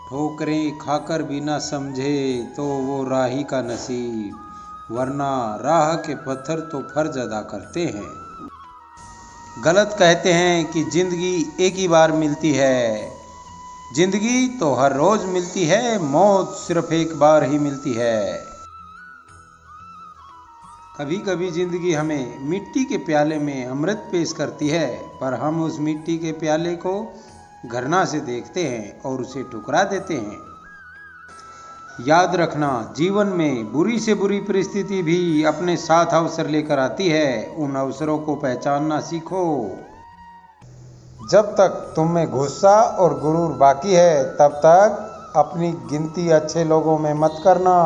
ठोकरें खाकर भी ना समझे तो वो राही का नसीब, वरना राह के पत्थर तो फर्ज अदा करते हैं। गलत कहते हैं कि जिंदगी एक ही बार मिलती है। जिंदगी तो हर रोज मिलती है, मौत सिर्फ एक बार ही मिलती है। कभी कभी जिंदगी हमें मिट्टी के प्याले में अमृत पेश करती है, पर हम उस मिट्टी के प्याले को घृणा से देखते हैं और उसे ठुकरा देते हैं। याद रखना, जीवन में बुरी से बुरी परिस्थिति भी अपने साथ अवसर लेकर आती है। उन अवसरों को पहचानना सीखो। जब तक तुम में गुस्सा और गुरूर बाकी है, तब तक अपनी गिनती अच्छे लोगों में मत करना।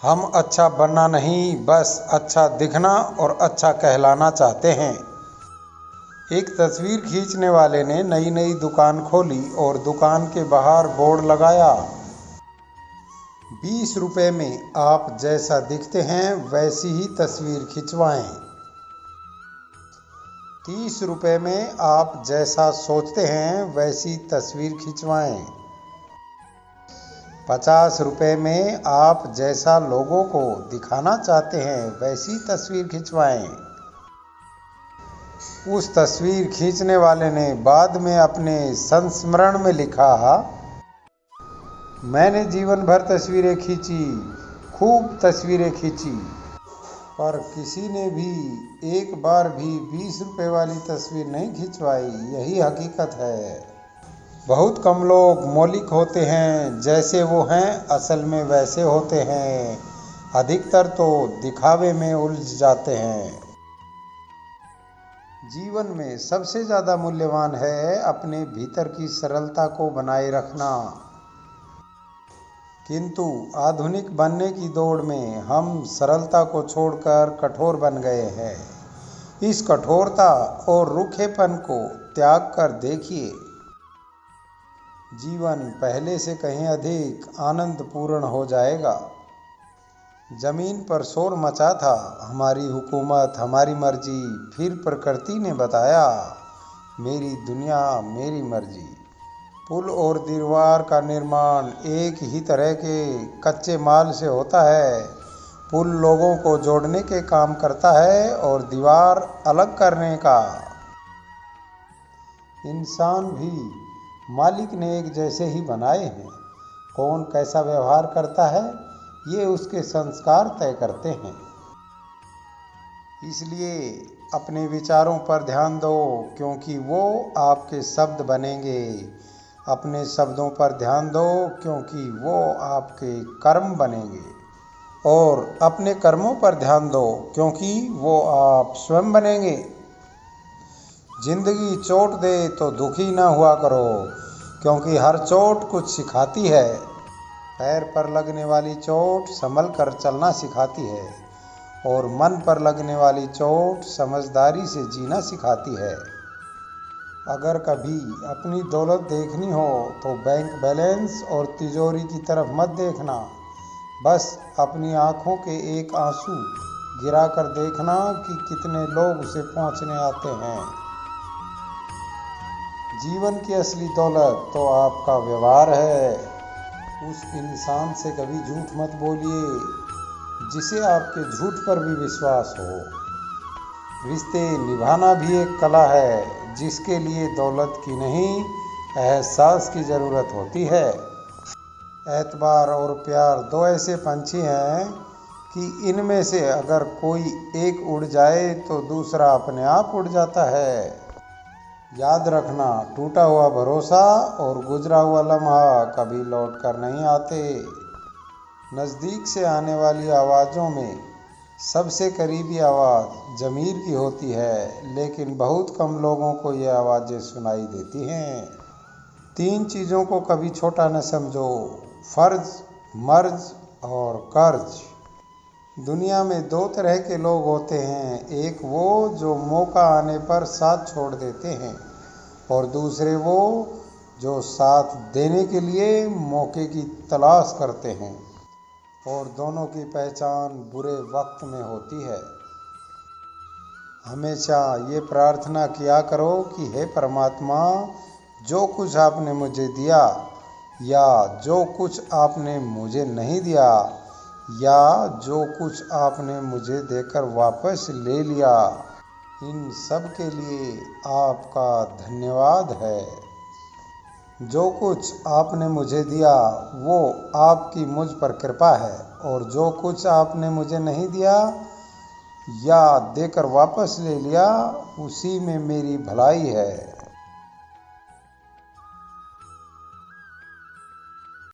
हम अच्छा बनना नहीं, बस अच्छा दिखना और अच्छा कहलाना चाहते हैं। एक तस्वीर खींचने वाले ने नई नई दुकान खोली और दुकान के बाहर बोर्ड लगाया, 20 रुपए में आप जैसा दिखते हैं वैसी ही तस्वीर खिंचवाएं। 30 रुपए में आप जैसा सोचते हैं वैसी तस्वीर खिंचवाएं। 50 रुपए में आप जैसा लोगों को दिखाना चाहते हैं वैसी तस्वीर खिंचवाएं। उस तस्वीर खींचने वाले ने बाद में अपने संस्मरण में लिखा, मैंने जीवन भर तस्वीरें खींची, खूब तस्वीरें खींची, पर किसी ने भी एक बार भी 20 रुपए वाली तस्वीर नहीं खिंचवाई। यही हकीकत है। बहुत कम लोग मौलिक होते हैं, जैसे वो हैं असल में वैसे होते हैं। अधिकतर तो दिखावे में उलझ जाते हैं। जीवन में सबसे ज़्यादा मूल्यवान है अपने भीतर की सरलता को बनाए रखना। किंतु आधुनिक बनने की दौड़ में हम सरलता को छोड़कर कठोर बन गए हैं। इस कठोरता और रूखेपन को त्याग कर देखिए, जीवन पहले से कहीं अधिक आनंदपूर्ण हो जाएगा। जमीन पर शोर मचा था, हमारी हुकूमत, हमारी मर्जी। फिर प्रकृति ने बताया, मेरी दुनिया मेरी मर्जी। पुल और दीवार का निर्माण एक ही तरह के कच्चे माल से होता है। पुल लोगों को जोड़ने के काम करता है और दीवार अलग करने का। इंसान भी मालिक ने एक जैसे ही बनाए हैं। कौन कैसा व्यवहार करता है, ये उसके संस्कार तय करते हैं। इसलिए अपने विचारों पर ध्यान दो, क्योंकि वो आपके शब्द बनेंगे। अपने शब्दों पर ध्यान दो, क्योंकि वो आपके कर्म बनेंगे। और अपने कर्मों पर ध्यान दो, क्योंकि वो आप स्वयं बनेंगे। जिंदगी चोट दे तो दुखी ना हुआ करो, क्योंकि हर चोट कुछ सिखाती है। पैर पर लगने वाली चोट संभल कर चलना सिखाती है, और मन पर लगने वाली चोट समझदारी से जीना सिखाती है। अगर कभी अपनी दौलत देखनी हो तो बैंक बैलेंस और तिजोरी की तरफ मत देखना। बस अपनी आंखों के एक आंसू गिरा कर देखना कि कितने लोग उसे पहुंचने आते हैं। जीवन की असली दौलत तो आपका व्यवहार है। उस इंसान से कभी झूठ मत बोलिए जिसे आपके झूठ पर भी विश्वास हो। रिश्ते निभाना भी एक कला है, जिसके लिए दौलत की नहीं, एहसास की ज़रूरत होती है। एतबार और प्यार दो ऐसे पंछी हैं कि इनमें से अगर कोई एक उड़ जाए तो दूसरा अपने आप उड़ जाता है। याद रखना, टूटा हुआ भरोसा और गुजरा हुआ लम्हा कभी लौट कर नहीं आते। नज़दीक से आने वाली आवाज़ों में सबसे करीबी आवाज़ ज़मीर की होती है, लेकिन बहुत कम लोगों को ये आवाज़ें सुनाई देती हैं। 3 चीज़ों को कभी छोटा न समझो, फ़र्ज, मर्ज और कर्ज। दुनिया में 2 तरह के लोग होते हैं, एक वो जो मौका आने पर साथ छोड़ देते हैं, और दूसरे वो जो साथ देने के लिए मौके की तलाश करते हैं। और दोनों की पहचान बुरे वक्त में होती है। हमेशा ये प्रार्थना किया करो कि हे परमात्मा, जो कुछ आपने मुझे दिया या जो कुछ आपने मुझे नहीं दिया या जो कुछ आपने मुझे देकर वापस ले लिया, इन सब के लिए आपका धन्यवाद है। जो कुछ आपने मुझे दिया वो आपकी मुझ पर कृपा है और जो कुछ आपने मुझे नहीं दिया या देकर वापस ले लिया उसी में मेरी भलाई है।